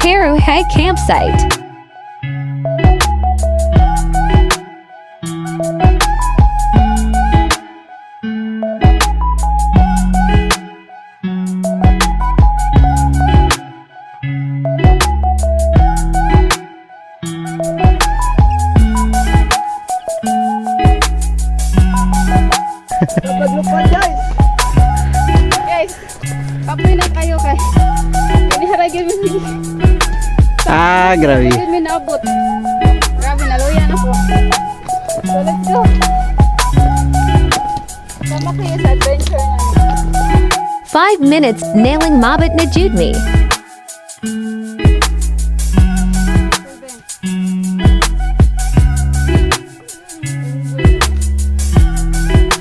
Paharuhay Campsite. Lupad guys. Guys, kapoy na kayo kay. Iniharagin mo sige. Grabe. Haragin mo naabot. Grabe, naluya na po. So let's go. Sama kayo sa adventure namin. 5 minutes nailing Mabit na Judme.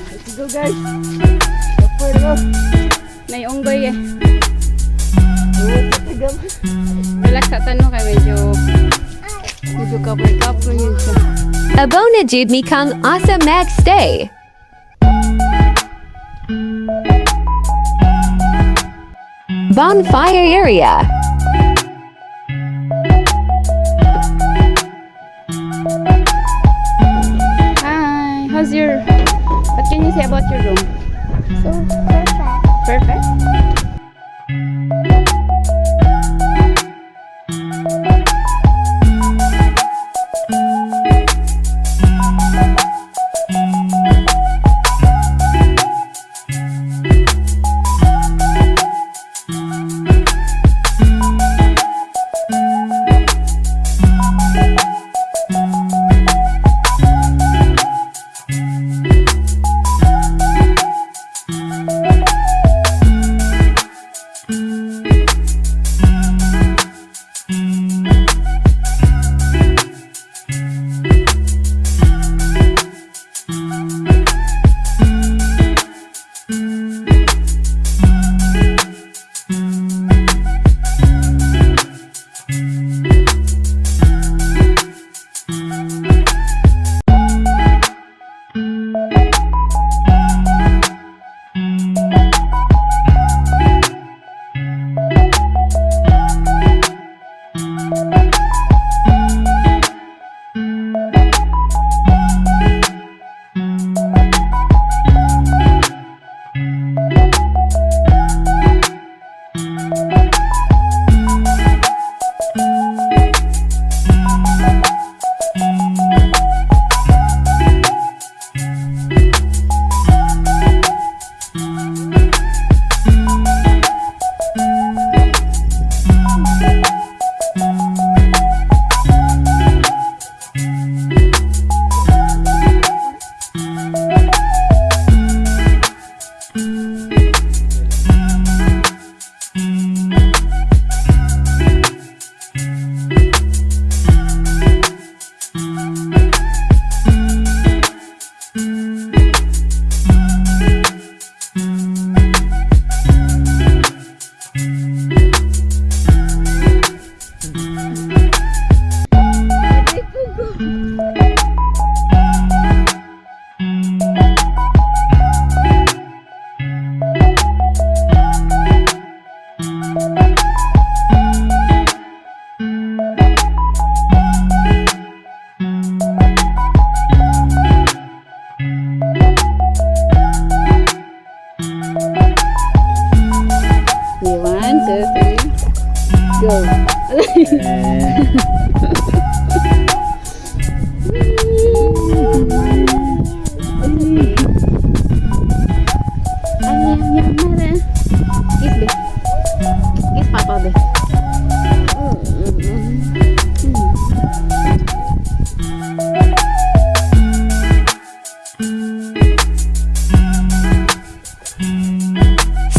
Let's go guys. Kapoy go. Naiunggoy eh. Relax sa tanong kay medyo kapoy yun siya. Abo na Judme kang asa magstay. Bonfire area. Hi, what can you say about your room? So perfect. Perfect?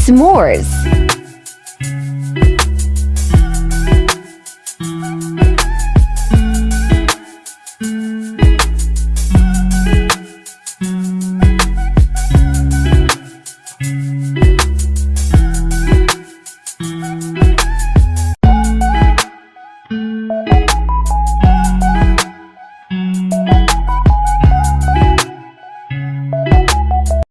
S'mores.